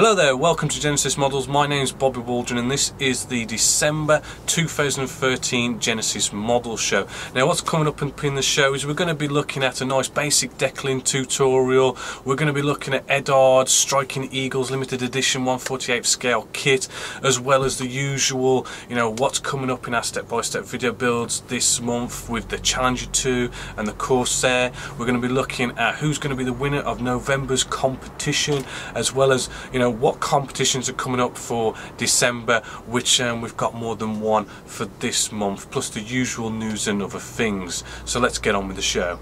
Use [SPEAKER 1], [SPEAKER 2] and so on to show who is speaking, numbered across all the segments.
[SPEAKER 1] Hello there, welcome to Genessis-Models. My name's Bobby Waldron and this is the December 2013 Genessis-Models show. Now what's coming up in the show is we're going to be looking at a nice basic Decaling tutorial. We're going to be looking at Edard's Striking Eagles limited edition 1/48 scale kit, as well as the usual, what's coming up in our step-by-step video builds this month with the Challenger 2 and the Corsair. We're going to be looking at who's going to be the winner of November's competition, as well as what competitions are coming up for December, which we've got more than one for this month, plus the usual news and other things. So let's get on with the show.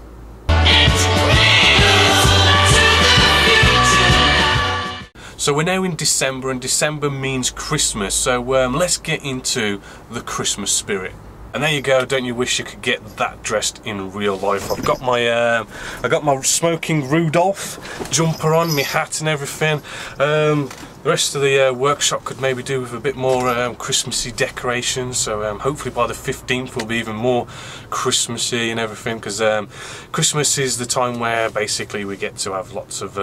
[SPEAKER 1] So we're now in December, and December means Christmas, so let's get into the Christmas spirit. And there you go, don't you wish you could get that dressed in real life? I've got my smoking Rudolph jumper on, my hat and everything. The rest of the workshop could maybe do with a bit more Christmassy decorations, so hopefully by the 15th we'll be even more Christmassy and everything, because Christmas is the time where basically we get to have lots of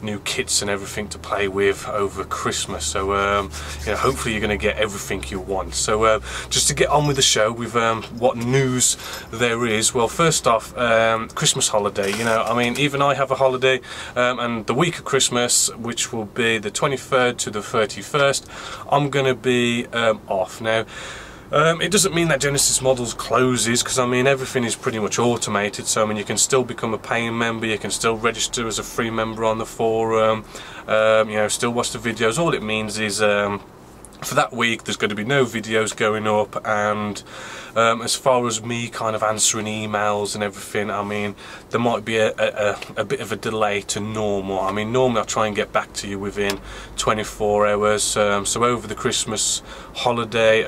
[SPEAKER 1] new kits and everything to play with over Christmas. So hopefully you're going to get everything you want. So just to get on with the show with what news there is. Well, first off, Christmas holiday. Even I have a holiday, and the week of Christmas, which will be the 23rd to the 31st, I'm going to be off. Now, it doesn't mean that Genessis-Models closes, because everything is pretty much automated. So you can still become a paying member, you can still register as a free member on the forum, still watch the videos. All it means is for that week there's going to be no videos going up, and as far as me kind of answering emails and everything, there might be a bit of a delay to normal. Normally I try and get back to you within 24 hours, so over the Christmas holiday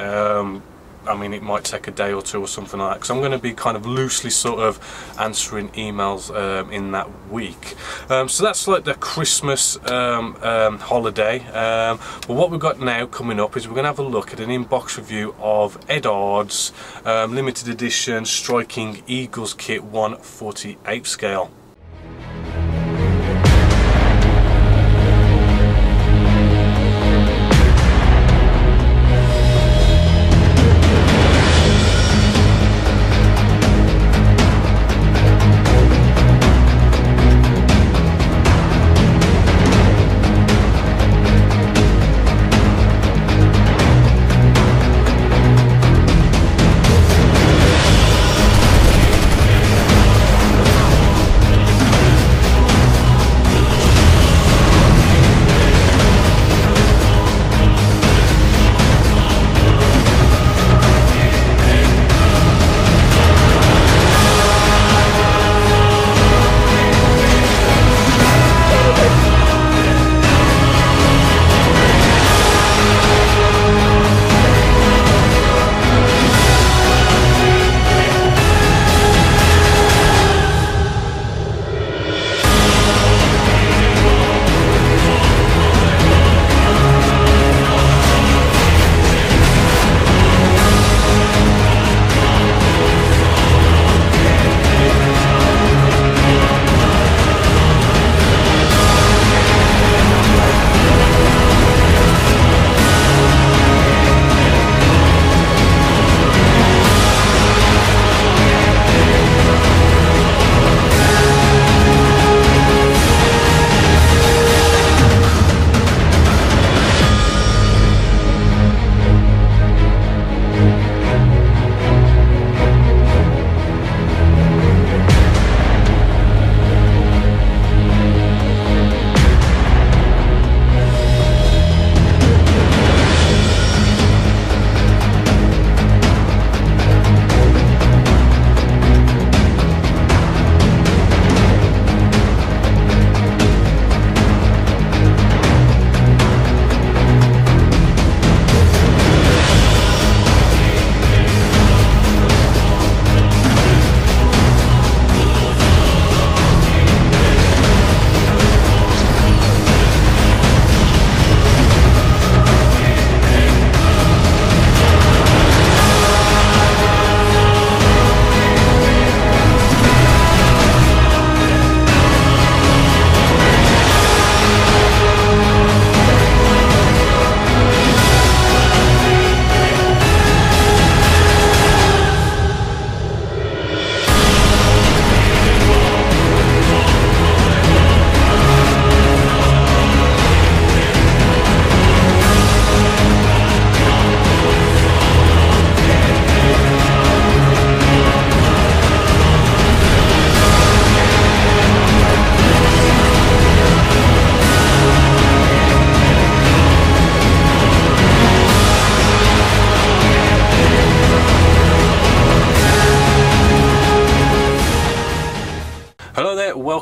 [SPEAKER 1] it might take a day or two or something like that, because I'm going to be kind of loosely sort of answering emails in that week. So that's like the Christmas holiday. But what we've got now coming up is we're going to have a look at an inbox review of Edard's limited edition Striking Eagles kit 1/48 scale.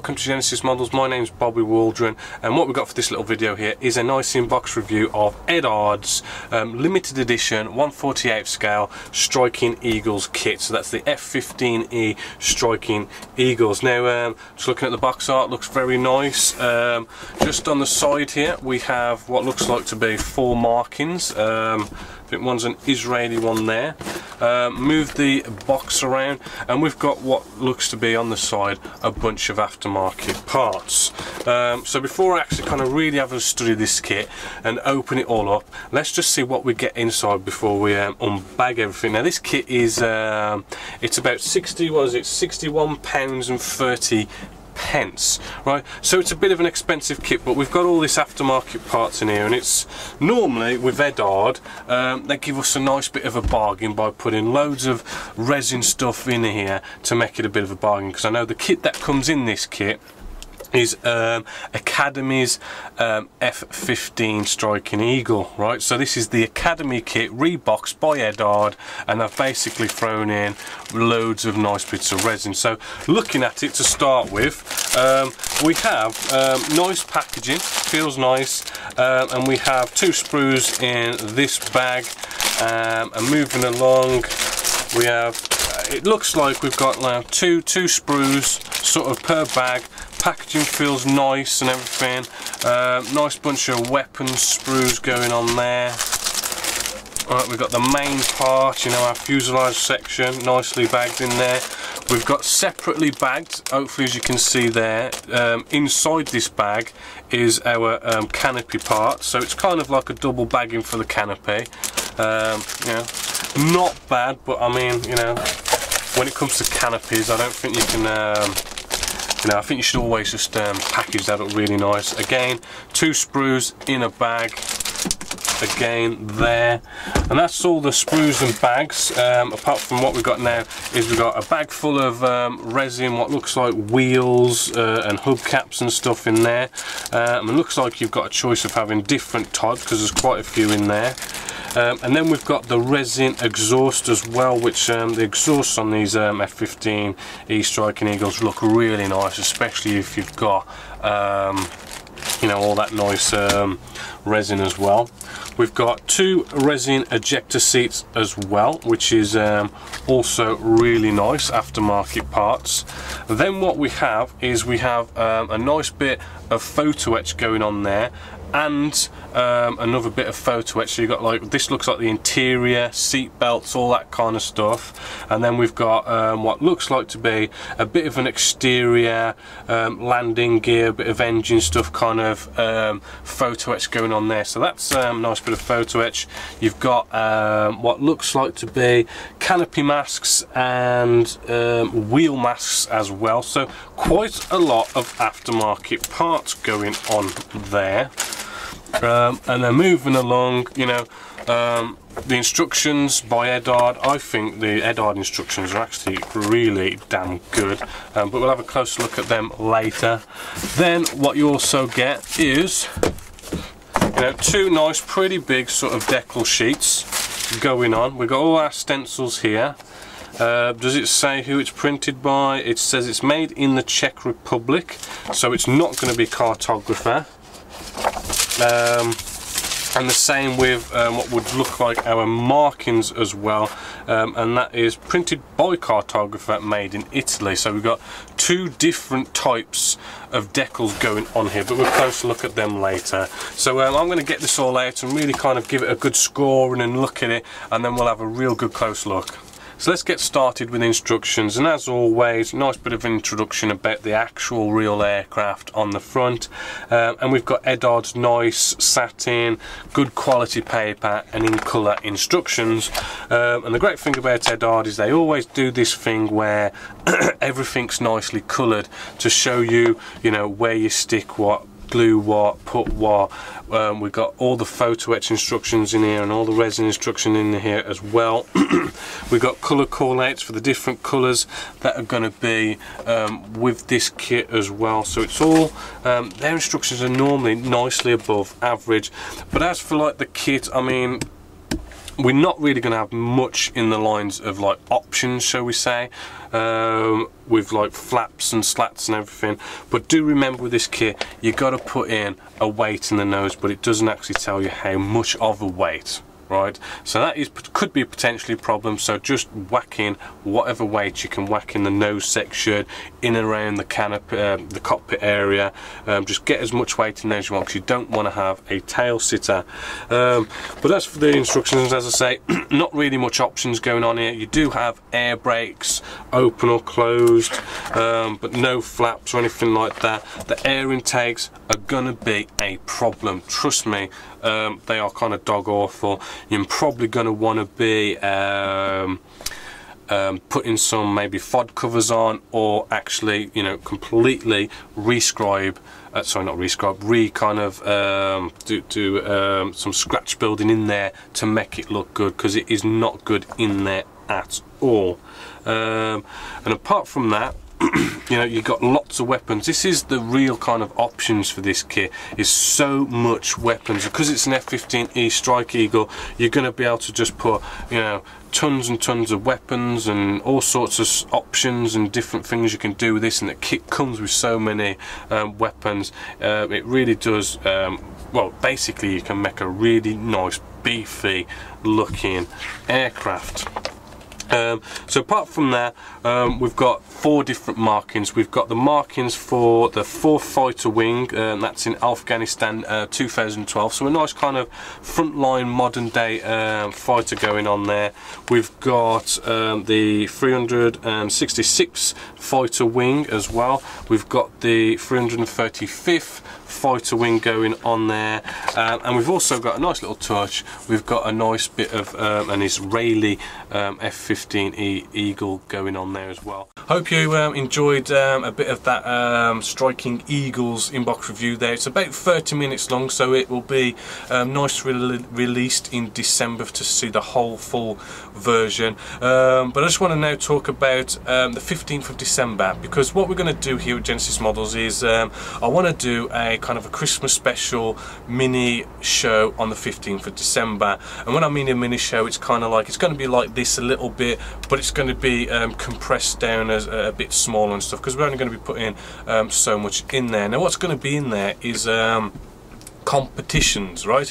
[SPEAKER 1] welcome to Genesis Models. My name's Bobby Waldron, and what we've got for this little video here is a nice in-box review of Edard's limited edition 1/48 scale Striking Eagles kit. So that's the F15E Striking Eagles. Now just looking at the box art, looks very nice. Just on the side here we have what looks like to be 4 markings. I think one's an Israeli one there. Move the box around and we've got what looks to be on the side a bunch of aftermarket parts. So before I actually kind of really have a study this kit and open it all up, let's just see what we get inside before we unbag everything. Now this kit is it's about 61 pounds and 30 pence, right? So it's a bit of an expensive kit, but we've got all this aftermarket parts in here, and it's normally with Edard they give us a nice bit of a bargain by putting loads of resin stuff in here to make it a bit of a bargain, because I know the kit that comes in this kit is Academy's F15 Striking Eagle, right? So this is the Academy kit reboxed by Edard, and I've basically thrown in loads of nice bits of resin. So looking at it to start with, we have nice packaging, feels nice, and we have 2 sprues in this bag, and moving along we have, it looks like we've got like two sprues sort of per bag. Packaging feels nice and everything. Nice bunch of weapon sprues going on there. Alright, we've got the main part, you know, our fuselage section, nicely bagged in there. We've got separately bagged, hopefully as you can see there, inside this bag is our canopy part. So it's kind of like a double bagging for the canopy. You know, not bad, but I mean, you know, when it comes to canopies, I don't think you can you know, I think you should always just package that up really nice. Again, 2 sprues in a bag, again there, and that's all the sprues and bags. Apart from what we've got now is we've got a bag full of resin, what looks like wheels and hubcaps and stuff in there. And it looks like you've got a choice of having different types because there's quite a few in there. And then we've got the resin exhaust as well, which the exhausts on these F15E Striking Eagles look really nice, especially if you've got you know, all that nice resin as well. We've got 2 resin ejector seats as well, which is also really nice aftermarket parts. Then what we have is we have a nice bit of photo etch going on there, and another bit of photo etch. So you've got, like, this looks like the interior, seat belts, all that kind of stuff. And then we've got what looks like to be a bit of an exterior landing gear, bit of engine stuff, kind of photo etch going on there. So that's a nice bit of photo etch. You've got what looks like to be canopy masks and wheel masks as well. So quite a lot of aftermarket parts going on there. And then moving along, you know, the instructions by Edard. I think the Edard instructions are actually really damn good, but we'll have a closer look at them later. Then what you also get is, you know, 2 nice pretty big sort of decal sheets going on. We've got all our stencils here. Does it say who it's printed by? It says it's made in the Czech Republic, so it's not going to be cartographer. And the same with what would look like our markings as well, and that is printed by cartographer, made in Italy. So we've got 2 different types of decals going on here, but we'll closer look at them later. So I'm going to get this all out and really kind of give it a good scoring and look at it, and then we'll have a real good close look. So let's get started with instructions, and as always, nice bit of introduction about the actual real aircraft on the front, and we've got Edard's nice satin, good quality paper and in colour instructions. And the great thing about Edard is they always do this thing where everything's nicely coloured to show you, you know, where you stick what, glue what, put what. We've got all the photo etch instructions in here and all the resin instruction in here as well. We've got colour call outs for the different colours that are going to be with this kit as well. So it's all, their instructions are normally nicely above average, but as for like the kit, I mean, we're not really going to have much in the lines of like options, shall we say, with like flaps and slats and everything. But do remember with this kit, you got to put in a weight in the nose, but it doesn't actually tell you how much of a weight. Right, so that could be potentially a problem. So just whack in whatever weight you can whack in the nose section, in and around the canopy, the cockpit area. Just get as much weight in there as you want, because you don't want to have a tail sitter. But that's for the instructions. As I say, not really much options going on here. You do have air brakes, open or closed, but no flaps or anything like that. The air intakes are gonna be a problem, trust me. They are kind of dog awful. You're probably going to want to be putting some maybe FOD covers on, or actually, you know, completely rescribe. Sorry, not rescribe. Do some scratch building in there to make it look good, because it is not good in there at all. And apart from that, you know, you've got lots of weapons. This is the real kind of options for this kit, is so much weapons. Because it's an F-15E Strike Eagle, you're going to be able to just put, you know, tons and tons of weapons and all sorts of options and different things you can do with this, and the kit comes with so many weapons. It really does, well, basically you can make a really nice beefy looking aircraft. So apart from that, we've got 4 different markings. We've got the markings for the 4th Fighter Wing, that's in Afghanistan 2012, so a nice kind of frontline modern day fighter going on there. We've got the 366th Fighter Wing as well. We've got the 335th Fighter Wing going on there, and we've also got a nice little touch. We've got a nice bit of an Israeli F-15E Eagle going on there as well. Hope you enjoyed a bit of that Striking Eagles inbox review there. It's about 30 minutes long, so it will be nicely released in December to see the whole full version. But I just want to now talk about the 15th of December, because what we're going to do here at Genessis-Models is I want to do a kind of a Christmas special mini show on the 15th of December. And when I mean a mini show, it's kind of like, it's going to be like this a little bit, but it's going to be compressed down as a bit smaller and stuff, because we're only going to be putting so much in there. Now what's going to be in there is competitions, right?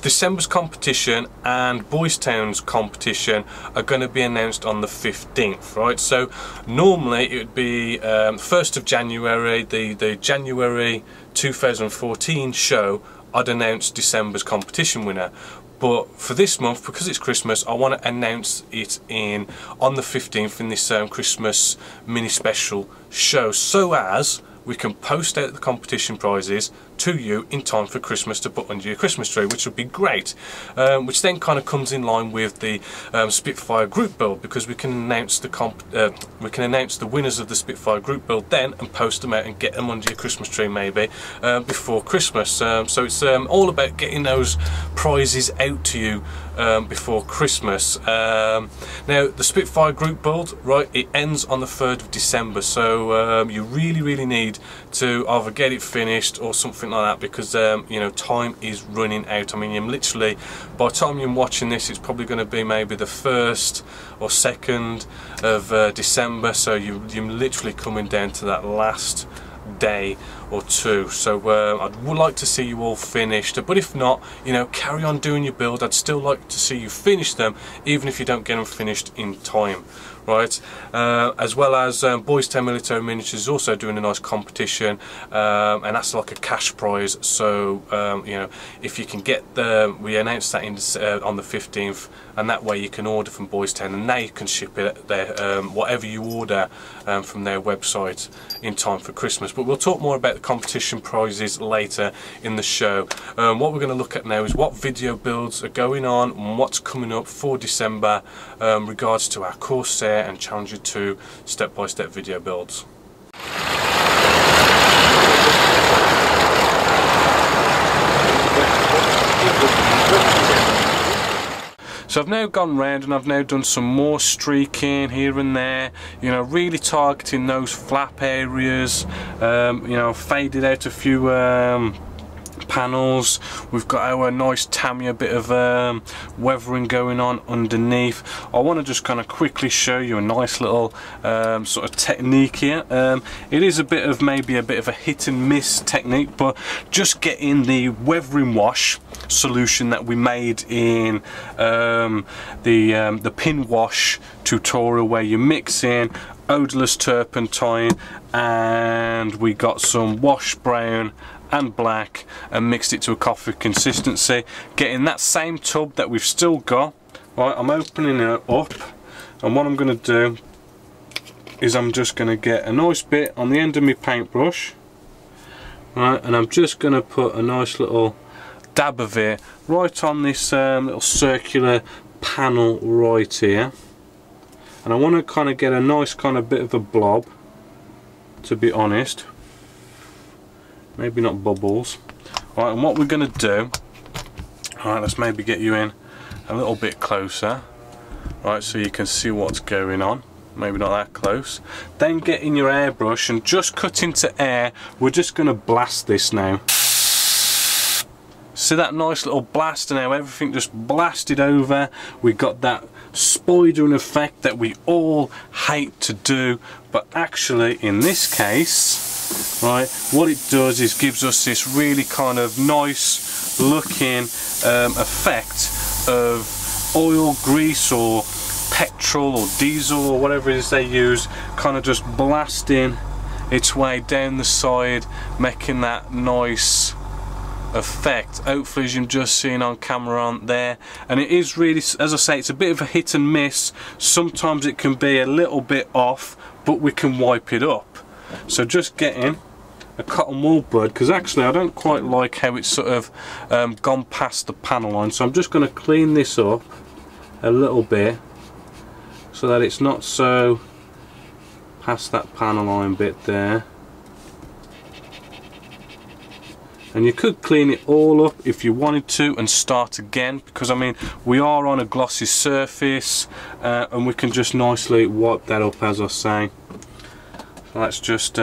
[SPEAKER 1] December's competition and Boys Town's competition are going to be announced on the 15th, right? So normally it would be 1st of January, the January 2014 show, I'd announce December's competition winner. But for this month, because it's Christmas, I want to announce it on the 15th in this Christmas mini special show, so as we can post out the competition prizes to you in time for Christmas to put under your Christmas tree, which would be great. Which then kind of comes in line with the Spitfire group build, because we can announce the winners of the Spitfire group build then and post them out and get them under your Christmas tree maybe before Christmas. So it's all about getting those prizes out to you before Christmas. Now the Spitfire group build, right, it ends on the 3rd of December, so you really need to either get it finished or something like that, because you know, time is running out. I mean, you're literally, by the time you're watching this, it's probably going to be maybe the 1st or 2nd of December, so you're literally coming down to that last day or two. So I would like to see you all finished, but if not, you know, carry on doing your build. I'd still like to see you finish them, even if you don't get them finished in time, right? As well as Boys Town Military Miniatures is also doing a nice competition, and that's like a cash prize. So you know, if you can get we announced that on the 15th, and that way you can order from Boys Town and they can ship it there, whatever you order from their website in time for Christmas. But we'll talk more about the competition prizes later in the show. What we're going to look at now is what video builds are going on and what's coming up for December regards to our Corsair and Challenger 2 step-by-step video builds. So I've now gone round and I've now done some more streaking here and there, you know, really targeting those flap areas, you know, faded out a few panels. We've got our nice Tamiya bit of weathering going on underneath. I want to just kind of quickly show you a nice little sort of technique here. It is maybe a bit of a hit and miss technique, but just getting the weathering wash solution that we made in the pin wash tutorial, where you mix in odorless turpentine and we got some wash brown and black and mixed it to a coffee consistency, getting that same tub that we've still got. Right, I'm opening it up, and what I'm going to do is I'm just going to get a nice bit on the end of my paintbrush, right, and I'm just going to put a nice little dab of it right on this little circular panel right here, and I want to kind of get a nice kind of bit of a blob, to be honest, maybe not bubbles. Right, and what we're going to do, right, let's maybe get you in a little bit closer, right, so you can see what's going on. Maybe not that close. Then get in your airbrush and just cut into air. We're just going to blast this now. See that nice little blast, and how everything just blasted over. We got that spidering effect that we all hate to do, but actually in this case, right, what it does is gives us this really kind of nice looking effect of oil, grease, or petrol or diesel or whatever it is they use, kind of just blasting its way down the side, making that nice effect. Hopefully, as you've just seen on camera on there, and it is really, as I say, it's a bit of a hit and miss. Sometimes it can be a little bit off, but we can wipe it up. So just getting a cotton wool bud, because actually I don't quite like how it's sort of gone past the panel line, so I'm just going to clean this up a little bit so that it's not so past that panel line bit there. And you could clean it all up if you wanted to and start again, because I mean we are on a glossy surface, and we can just nicely wipe that up, as I say. So let's just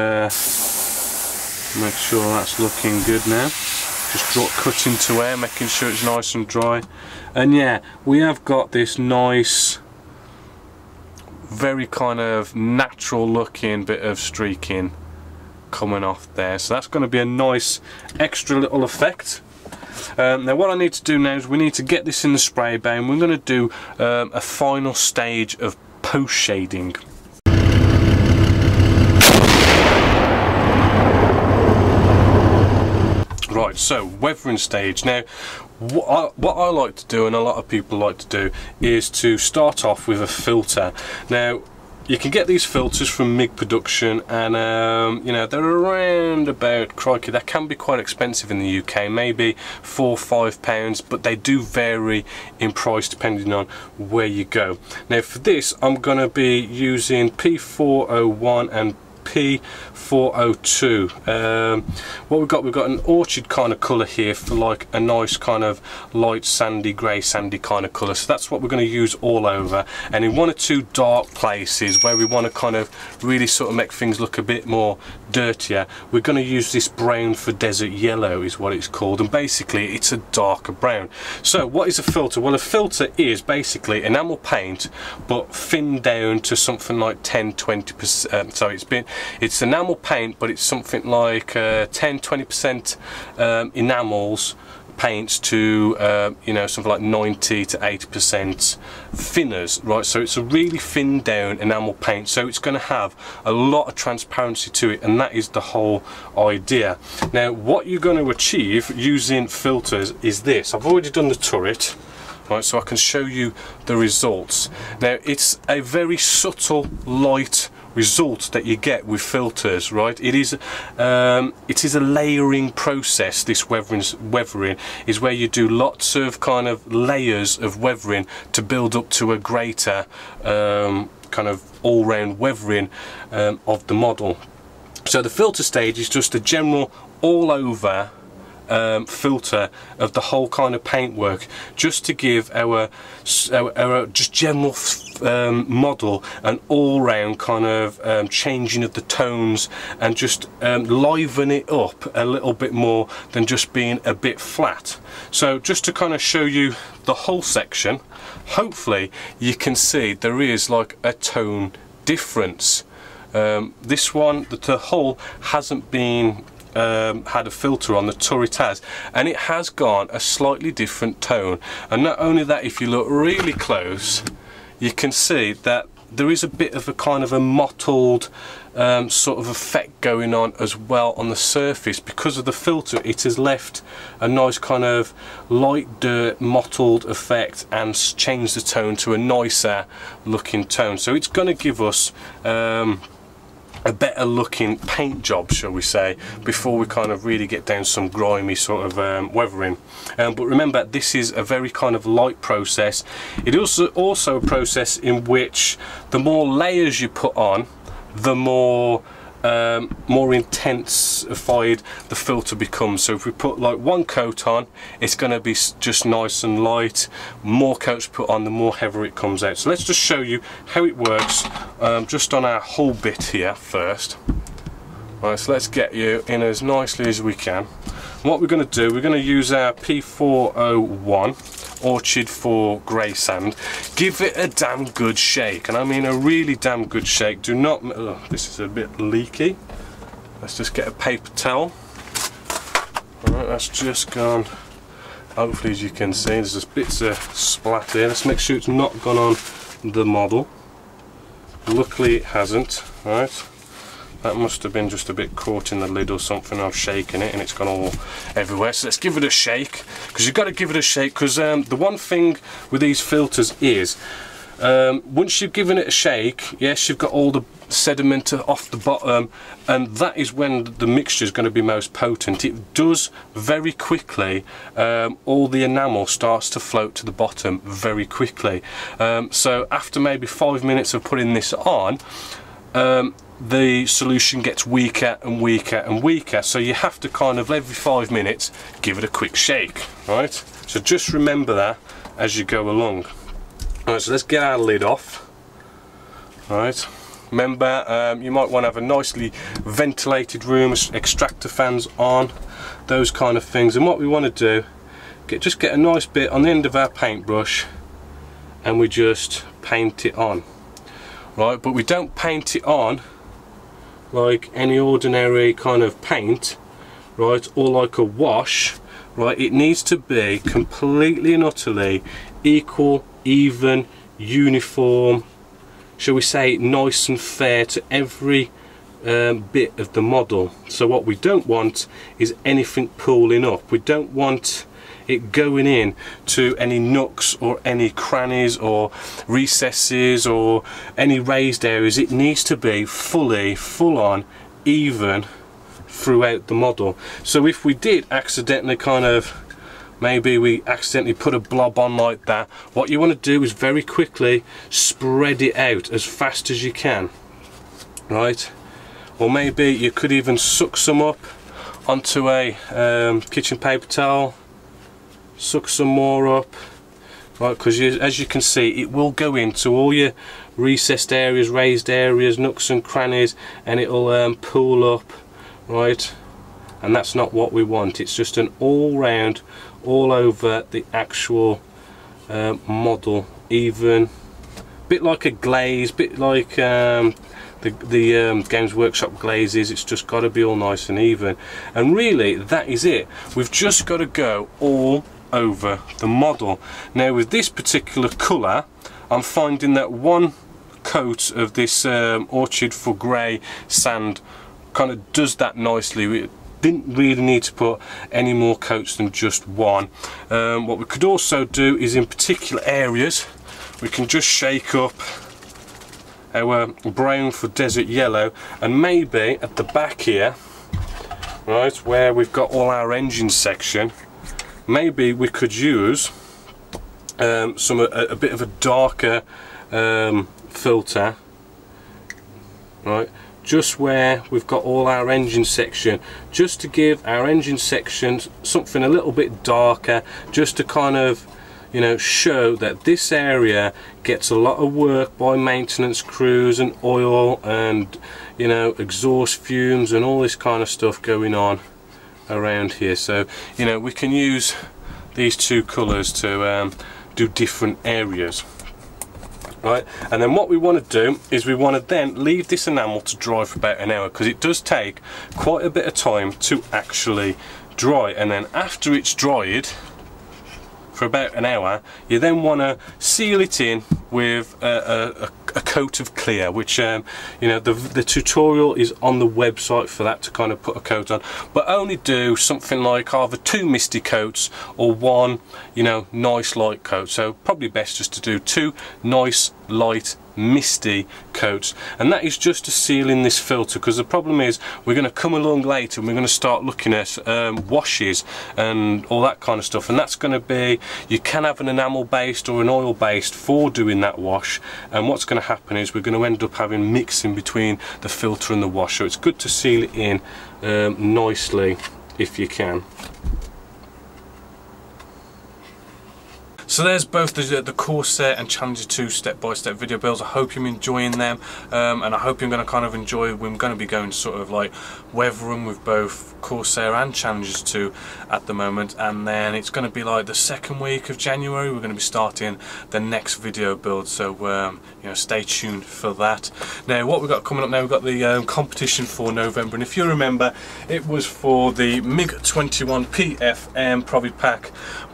[SPEAKER 1] make sure that's looking good now. Just cut into air, making sure it's nice and dry. And yeah, we have got this nice, very kind of natural looking bit of streaking coming off there, so that's going to be a nice extra little effect. Now what I need to do now is we need to get this in the spray bay, and we're going to do a final stage of post shading. Right, so weathering stage. Now what I like to do, and a lot of people like to do, is to start off with a filter. Now you can get these filters from MIG Production, and you know, they're around about, crikey, that can be quite expensive in the UK, maybe £4 or £5, but they do vary in price depending on where you go. Now for this I'm going to be using P401 and P402. What we've got an orchid kind of colour here for like a nice kind of light sandy, grey sandy kind of colour, so that's what we're going to use all over. And in one or two dark places where we want to kind of really sort of make things look a bit more dirtier, we're going to use this brown for desert yellow is what it's called, and basically it's a darker brown. So what is a filter? Well, a filter is basically enamel paint but thinned down to something like 10-20%. So it's enamel paint, but it's something like 10-20% enamels paints to you know, something like 90 to 80% thinners, right? So it's a really thinned down enamel paint, so it's going to have a lot of transparency to it, and that is the whole idea. Now what you're going to achieve using filters is this. I've already done the turret, right, so I can show you the results. Now it's a very subtle light result that you get with filters, right? It is a layering process. This weathering is where you do lots of kind of layers of weathering to build up to a greater kind of all-round weathering of the model. So the filter stage is just a general all over filter of the whole kind of paintwork, just to give our just general model an all-round kind of changing of the tones, and just liven it up a little bit more than just being a bit flat. So just to kind of show you the whole section, hopefully you can see there is like a tone difference. This one, the hull hasn't been had a filter on, the turret has, and it has gone a slightly different tone. And not only that, if you look really close, you can see that there is a bit of a kind of a mottled sort of effect going on as well on the surface. Because of the filter, it has left a nice kind of light dirt mottled effect and changed the tone to a nicer looking tone. So it's going to give us a better looking paint job, shall we say, before we kind of really get down some grimy sort of weathering. But remember, this is a very kind of light process. It is also a process in which the more layers you put on, the more intensified the filter becomes. So if we put like one coat on, it's going to be just nice and light. More coats put on, the more heavier it comes out. So let's just show you how it works just on our hull bit here first. Right, so let's get you in as nicely as we can. What we're going to do, we're going to use our P401 Orchid for grey sand. Give it a damn good shake, and I mean a really damn good shake. Do not, oh, this is a bit leaky. Let's just get a paper towel. Alright, that's just gone. Hopefully, as you can see, there's just bits of splat here. Let's make sure it's not gone on the model. Luckily it hasn't. Right, that must have been just a bit caught in the lid or something. I've shaken it and it's gone all everywhere. So let's give it a shake, because you've got to give it a shake, because the one thing with these filters is once you've given it a shake, yes, you've got all the sediment off the bottom, and that is when the mixture is going to be most potent. It does very quickly, all the enamel starts to float to the bottom very quickly. So after maybe 5 minutes of putting this on, the solution gets weaker and weaker and weaker, so you have to kind of every 5 minutes give it a quick shake. Right, so just remember that as you go along. Alright, so let's get our lid off. Right, remember, you might want to have a nicely ventilated room, extractor fans on, those kind of things. And what we want to do, just get a nice bit on the end of our paintbrush, and we just paint it on. Right, but we don't paint it on like any ordinary kind of paint, right, or like a wash. Right, it needs to be completely and utterly equal, even, uniform, shall we say, nice and fair to every bit of the model. So what we don't want is anything pooling up. We don't want it going in to any nooks or any crannies or recesses or any raised areas. It needs to be full on even throughout the model. So if we did accidentally kind of, maybe we accidentally put a blob on like that, what you want to do is very quickly spread it out as fast as you can. Right, or maybe you could even suck some up onto a kitchen paper towel, suck some more up, right, because as you can see, it will go into all your recessed areas, raised areas, nooks and crannies, and it'll pool up, right, and that's not what we want. It's just an all-round, all over the actual model, even, bit like a glaze, bit like the Games Workshop glazes. It's just got to be all nice and even, and really that is it. We've just got to go all over the model. Now with this particular colour, I'm finding that one coat of this Orchid for grey sand kind of does that nicely. We didn't really need to put any more coats than just one. What we could also do is, in particular areas, we can just shake up our brown for desert yellow, and maybe at the back here, right, where we've got all our engine section, maybe we could use a bit of a darker filter, right, just where we've got all our engine section, just to give our engine section something a little bit darker, just to kind of, you know, show that this area gets a lot of work by maintenance crews and oil and, you know, exhaust fumes and all this kind of stuff going on around here. So, you know, we can use these two colours to do different areas. Right, and then what we want to do is we want to then leave this enamel to dry for about an hour, because it does take quite a bit of time to actually dry. And then after it's dried for about an hour, you then want to seal it in with a coat of clear, which you know, the tutorial is on the website for that, to kind of put a coat on, but only do something like either 2 misty coats or 1, you know, nice light coat. So probably best just to do 2 nice light misty coats, and that is just to seal in this filter, because the problem is we're going to come along later and we're going to start looking at washes and all that kind of stuff, and that's going to be, you can have an enamel based or an oil based for doing that wash, and what's going to happen is we're going to end up having mixing between the filter and the wash. So it's good to seal it in nicely if you can. So there's both the Corsair and Challenger 2 step-by-step video builds. I hope you're enjoying them, and I hope you're going to kind of enjoy. We're going to be going sort of like weather room with both Corsair and Challengers 2 at the moment, and then it's going to be like the 2nd week of January we're going to be starting the next video build. So you know, stay tuned for that. Now what we've got coming up now, we've got the competition for November, and if you remember, it was for the MiG-21 PFM Provi Pack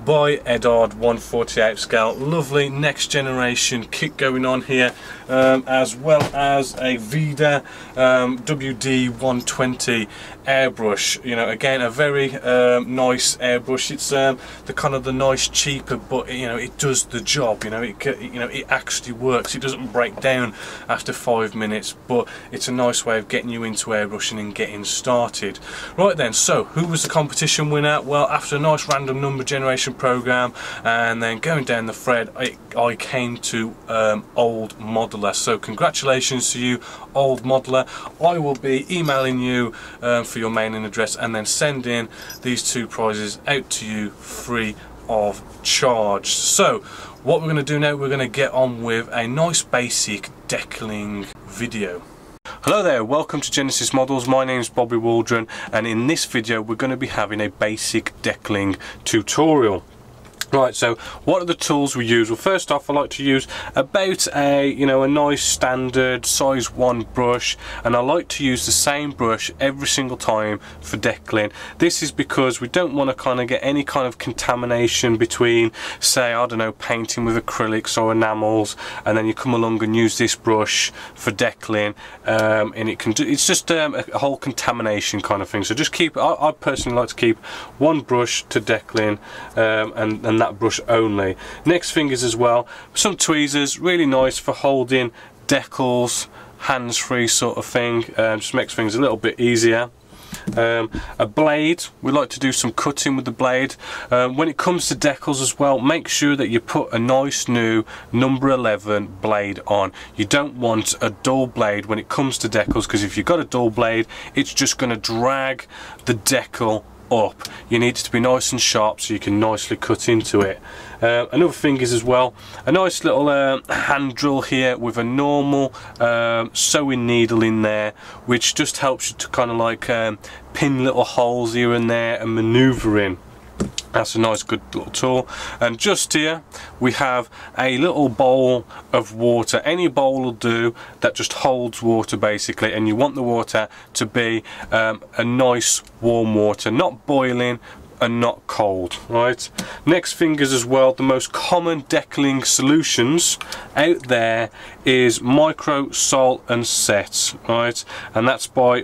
[SPEAKER 1] by Edard 148 scale. Lovely next generation kit going on here, as well as a Vida WD 120 airbrush. You know, again, a very nice airbrush. It's the kind of the nice cheaper, but you know, it does the job. You know, it actually works. It doesn't break down after 5 minutes, but it's a nice way of getting you into airbrushing and getting started. Right then, so who was the competition winner? Well, after a nice random number generation program and then going down the thread, I came to Old Modeler. So congratulations to you, Old Modeler. I will be emailing you for your mailing address and then sending these 2 prizes out to you free of charge. So what we're going to do now, we're going to get on with a nice basic decaling video. Hello there, welcome to Genessis-Models. My name is Bobby Waldron, and in this video we're going to be having a basic decaling tutorial. Right, so what are the tools we use? Well, first off, I like to use about a nice standard size 1 brush, and I like to use the same brush every single time for decaling. This is because we don't want to kind of get any kind of contamination between, say, I don't know, painting with acrylics or enamels, and then you come along and use this brush for decaling, and it's just a whole contamination kind of thing. So just keep, I personally like to keep 1 brush to decaling, and that brush only. Next thing is as well some tweezers, really nice for holding decals, hands-free sort of thing, just makes things a little bit easier. A blade, we like to do some cutting with the blade. When it comes to decals as well, make sure that you put a nice new number 11 blade on. You don't want a dull blade when it comes to decals, because if you've got a dull blade, it's just going to drag the decal up. You need it to be nice and sharp so you can nicely cut into it. Another thing is as well a nice little hand drill here with a normal sewing needle in there, which just helps you to kind of like pin little holes here and there and maneuver in. That's a nice good little tool. And just here we have a little bowl of water. Any bowl will do that just holds water basically, and you want the water to be a nice warm water, not boiling and not cold. Right, next thing is as well, the most common decaling solutions out there is Micro Salt and Set, right, and that's by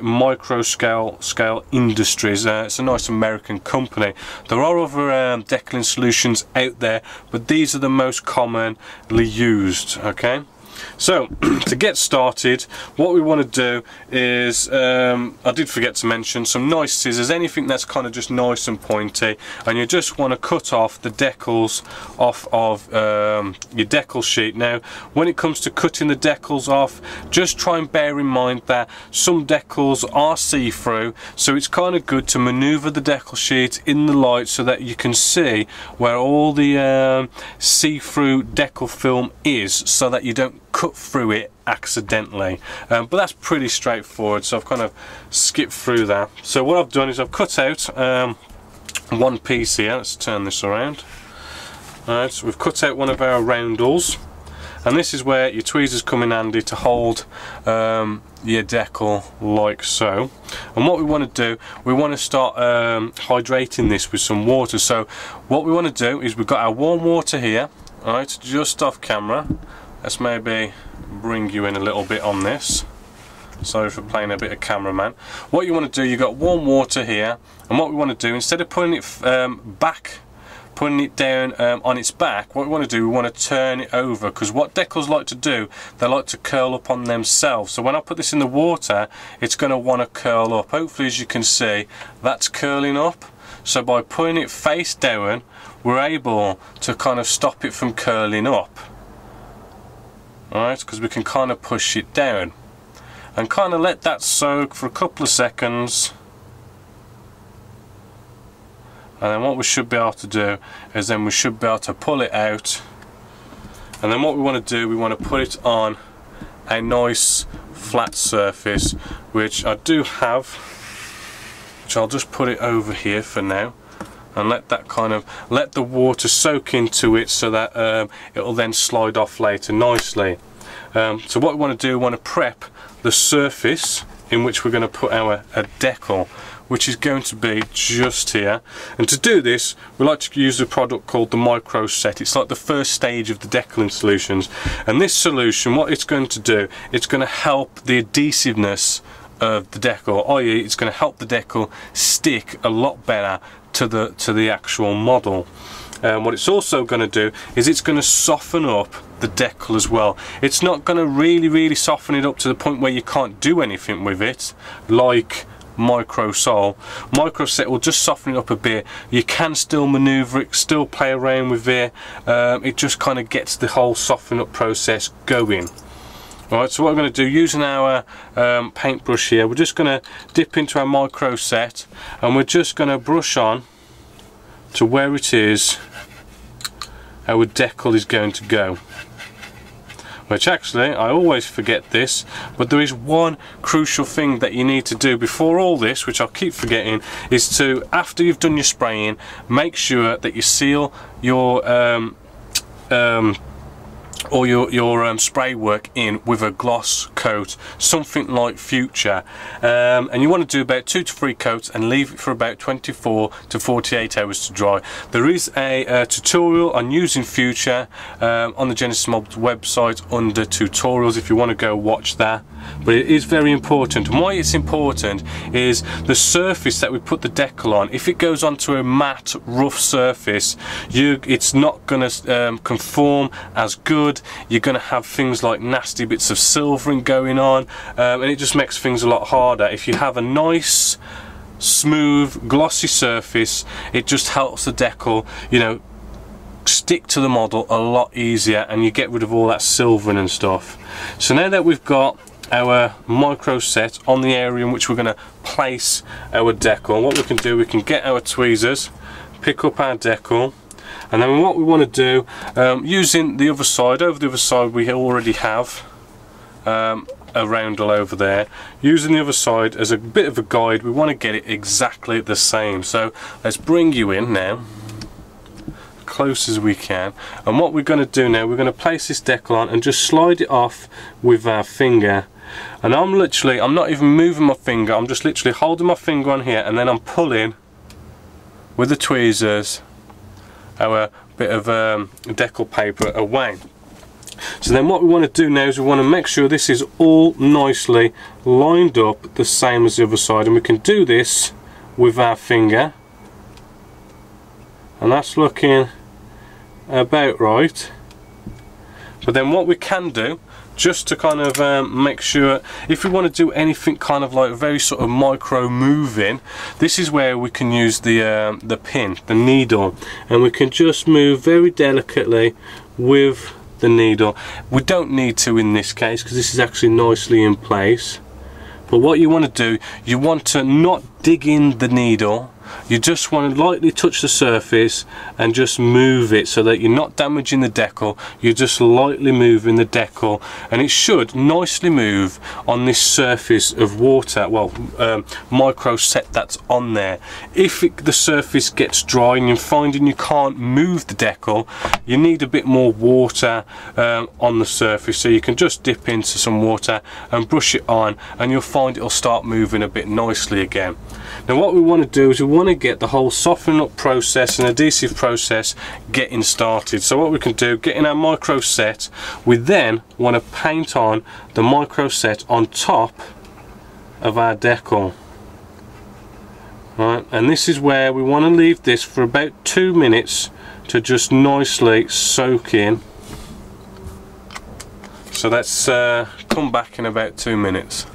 [SPEAKER 1] Scale Industries. It's a nice American company. There are other decaling solutions out there, but these are the most commonly used. Okay, So to get started, what we want to do is, I did forget to mention, some nice scissors, anything that's kind of just nice and pointy, and you just want to cut off the decals off of your decal sheet. Now when it comes to cutting the decals off, just try and bear in mind that some decals are see-through, so it's kind of good to maneuver the decal sheet in the light so that you can see where all the see-through decal film is, so that you don't cut through it accidentally. But that's pretty straightforward, so I've kind of skipped through that. So what I've done is I've cut out one piece here. Let's turn this around. Alright, so we've cut out one of our roundels, and this is where your tweezers come in handy to hold your decal like so. And what we want to do, we want to start hydrating this with some water. So what we want to do is we've got our warm water here, alright, just off camera. Let's maybe bring you in a little bit on this. Sorry for playing a bit of cameraman. What you want to do, you've got warm water here, and what we want to do, instead of putting it putting it down on its back, what we want to do, we want to turn it over, because what decals like to do, they like to curl up on themselves. So when I put this in the water, it's going to want to curl up. Hopefully, as you can see, that's curling up. So by putting it face down, we're able to kind of stop it from curling up. Alright, because we can kind of push it down and kind of let that soak for a couple of seconds. And then what we should be able to do is then we should be able to pull it out, and then what we want to do, we want to put it on a nice flat surface, which I do have, which I'll just put it over here for now, and let that kind of, let the water soak into it, so that it'll then slide off later nicely. So what we want to do, we want to prep the surface in which we're going to put our decal, which is going to be just here. And to do this, we like to use a product called the Micro Set. It's like the first stage of the decaling solutions, and this solution, what it's going to do, it's going to help the adhesiveness of the decal, i.e. it's going to help the decal stick a lot better to the actual model. What it's also going to do is it's going to soften up the decal as well. It's not going to really soften it up to the point where you can't do anything with it, like Micro Set will just soften it up a bit. You can still maneuver it, still play around with it. It just kind of gets the whole soften up process going. Alright, so what we're going to do, using our paintbrush here, we're just going to dip into our Micro Set, and we're just going to brush on to where it is our decal is going to go. Which actually, I always forget this, but there is one crucial thing that you need to do before all this, which I'll keep forgetting, is to, after you've done your spraying, make sure that you seal your spray work in with a gloss coat, something like Future, and you want to do about 2 to 3 coats and leave it for about 24 to 48 hours to dry. There is a tutorial on using Future on the Genessis-Models website under tutorials if you want to go watch that. But it is very important, and why it's important is the surface that we put the decal on. If it goes onto a matte, rough surface, it's not going to conform as good. You're going to have things like nasty bits of silvering going on, and it just makes things a lot harder. If you have a nice, smooth, glossy surface, it just helps the decal, you know, stick to the model a lot easier, and you get rid of all that silvering and stuff. So now that we've got our Micro Set on the area in which we're going to place our decal, what we can do, we can get our tweezers, pick up our decal, and then what we want to do, using the other side, over the other side we already have a roundel over there. Using the other side as a bit of a guide, we want to get it exactly the same. So let's bring you in now, close as we can, and what we're going to do now, we're going to place this decal on and just slide it off with our finger. And I'm not even moving my finger, I'm just literally holding my finger on here, and then I'm pulling with the tweezers our bit of decal paper away. So then what we want to do now is we want to make sure this is all nicely lined up the same as the other side, and we can do this with our finger, and that's looking about right. But then what we can do, just to kind of make sure, if we want to do anything kind of like very sort of micro moving, this is where we can use the pin, the needle, and we can just move very delicately with the needle. We don't need to in this case because this is actually nicely in place. But what you want to do, you want to not dig in the needle, you just want to lightly touch the surface and just move it so that you're not damaging the decal, you're just lightly moving the decal, and it should nicely move on this surface of water, well, micro set that's on there. If the surface gets dry and you're finding you can't move the decal, you need a bit more water on the surface, so you can just dip into some water and brush it on, and you'll find it'll start moving a bit nicely again. Now what we want to do is we want to get the whole softening up process and adhesive process getting started. So what we can do, getting our micro set, we then want to paint on the micro set on top of our decal. Right, and this is where we want to leave this for about 2 minutes to just nicely soak in. So let's come back in about 2 minutes.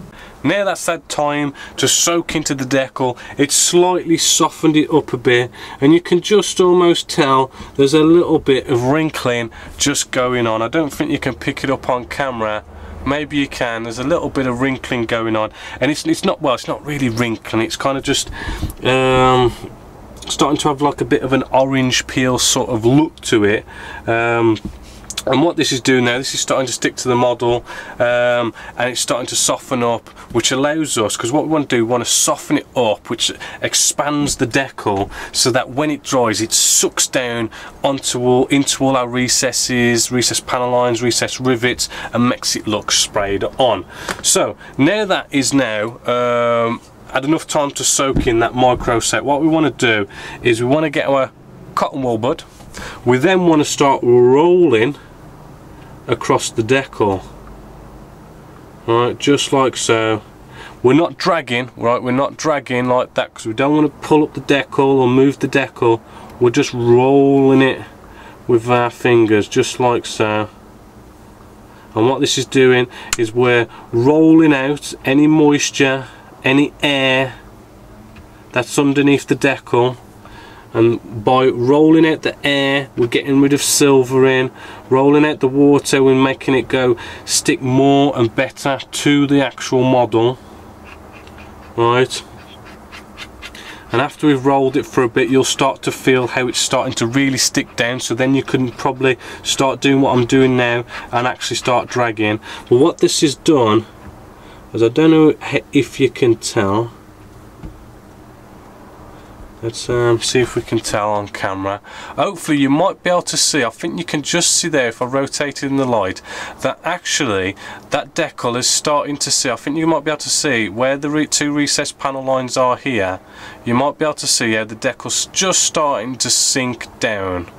[SPEAKER 1] Now that's that time to soak into the decal. It's slightly softened it up a bit, and you can just almost tell there's a little bit of wrinkling just going on. I don't think you can pick it up on camera. Maybe you can. There's a little bit of wrinkling going on, and it's not, well, it's not really wrinkling, it's kind of just starting to have like a bit of an orange peel sort of look to it. And what this is doing now, this is starting to stick to the model, and it's starting to soften up, which allows us, because what we want to do, we want to soften it up, which expands the decal so that when it dries it sucks down into all our recesses, recess panel lines, recess rivets, and makes it look sprayed on. So now that is now had enough time to soak in that micro set, what we want to do is we want to get our cotton wool bud. We then want to start rolling across the decal, right, just like so. We're not dragging, right, we're not dragging like that because we don't want to pull up the decal or move the decal. We're just rolling it with our fingers, just like so. And what this is doing is we're rolling out any moisture, any air that's underneath the decal. And by rolling out the air, we're getting rid of silver in. Rolling out the water, we're making it go stick more and better to the actual model, right? And after we've rolled it for a bit, you'll start to feel how it's starting to really stick down, so then you can probably start doing what I'm doing now and actually start dragging. But what this has done is, I don't know if you can tell, let's see if we can tell on camera. Hopefully you might be able to see, I think you can just see there if I rotate it in the light, that actually that decal is starting to see, I think you might be able to see where the two recessed panel lines are here. You might be able to see how the decal's just starting to sink down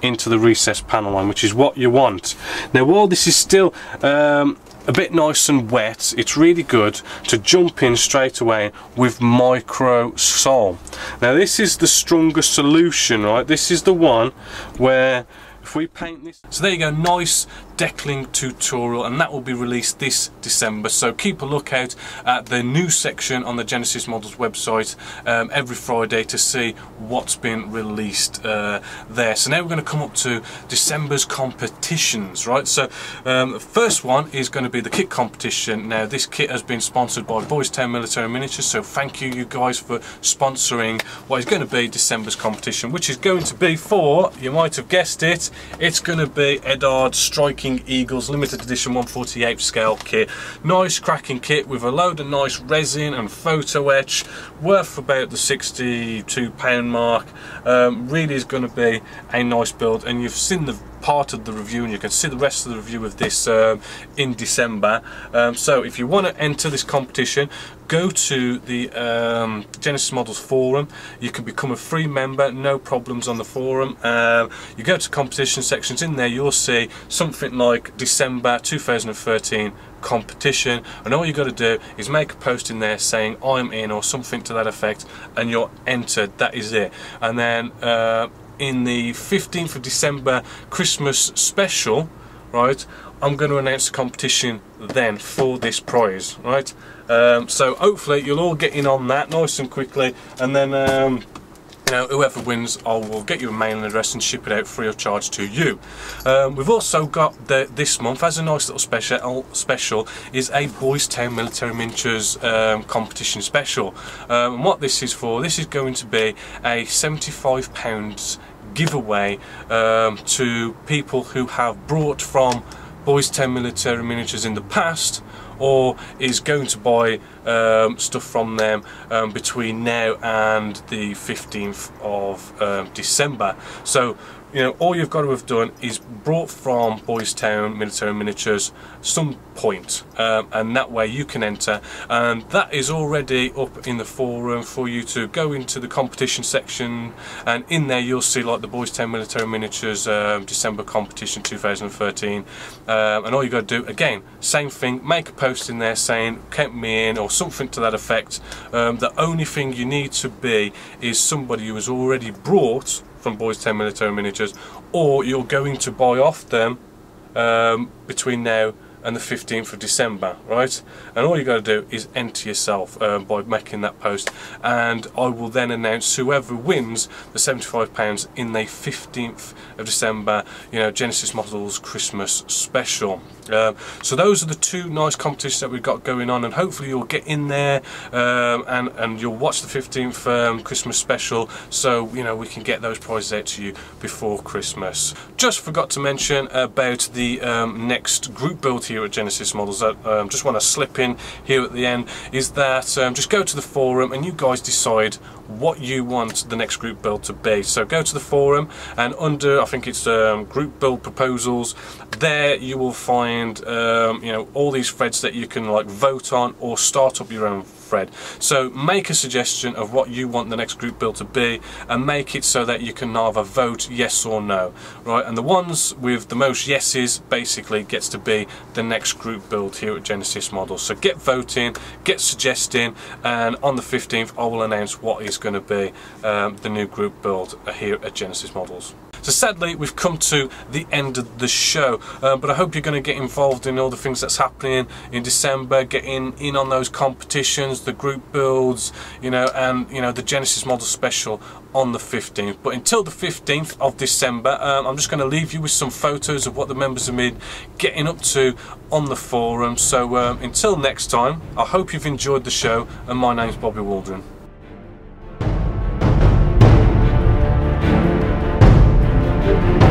[SPEAKER 1] into the recessed panel line, which is what you want. Now while this is still a bit nice and wet, it's really good to jump in straight away with micro sol. Now this is the stronger solution, right? This is the one where if we paint this, so there you go, nice decaling tutorial, and that will be released this December, so keep a lookout at the new section on the Genessis-Models website every Friday to see what's been released there. So now we're going to come up to December's competitions, right? So the first one is going to be the kit competition. Now this kit has been sponsored by Boys Town Military Miniatures, so thank you guys for sponsoring what is going to be December's competition, which is going to be for, you might have guessed it, it's going to be Edard Striking Eagles limited edition 1/48 scale kit. Nice cracking kit with a load of nice resin and photo etch, worth about the £62 mark. Really is going to be a nice build, and you've seen the part of the review and you can see the rest of the review of this in December. So if you want to enter this competition, go to the Genessis-Models forum. You can become a free member, no problems on the forum. You go to competition sections, in there you'll see something like December 2013 competition, and all you got to do is make a post in there saying I'm in or something to that effect, and you're entered. That is it. And then in the 15th of December Christmas special, right, I'm going to announce the competition then for this prize, right? So hopefully you'll all get in on that nice and quickly, and then you know, whoever wins, I will get you a mailing address and ship it out free of charge to you. We've also got this month, as a nice little special, is a Boys Town Military Miniatures competition special. And what this is for, this is going to be a £75 giveaway to people who have brought from Boys Town Military Miniatures in the past, or is going to buy stuff from them between now and the 15th of December. So, you know, all you've got to have done is brought from Boys Town Military Miniatures some point, and that way you can enter, and that is already up in the forum for you to go into the competition section, and in there you'll see like the Boys Town Military Miniatures December competition 2013, and all you got to do, again, same thing, make a post in there saying count me in or something to that effect. The only thing you need to be is somebody who has already brought from Boys Town Military Miniatures, or you're going to buy off them between now and the 15th of December, right? And all you got to do is enter yourself by making that post, and I will then announce whoever wins the £75 in the 15th of December, you know, Genessis-Models Christmas special. So those are the two nice competitions that we've got going on, and hopefully you'll get in there and you'll watch the 15th Christmas special, so you know we can get those prizes out to you before Christmas. Just forgot to mention about the next group build here at Genessis-Models that just want to slip in here at the end, is that just go to the forum and you guys decide what you want the next group build to be. So go to the forum, and under, I think it's group build proposals, there you will find you know, all these threads that you can like vote on or start up your own thread. So make a suggestion of what you want the next group build to be, and make it so that you can either vote yes or no, right? And the ones with the most yeses basically gets to be the next group build here at Genessis-Models. So get voting, get suggesting, and on the 15th I will announce what is going to be the new group build here at Genessis-Models. So sadly we've come to the end of the show, but I hope you're going to get involved in all the things that's happening in December, getting in on those competitions, the group builds, you know, and you know, the Genessis-Models special on the 15th. But until the 15th of December, I'm just going to leave you with some photos of what the members have been getting up to on the forum. So until next time, I hope you've enjoyed the show, and my name's Bobby Waldron.
[SPEAKER 2] Thank you.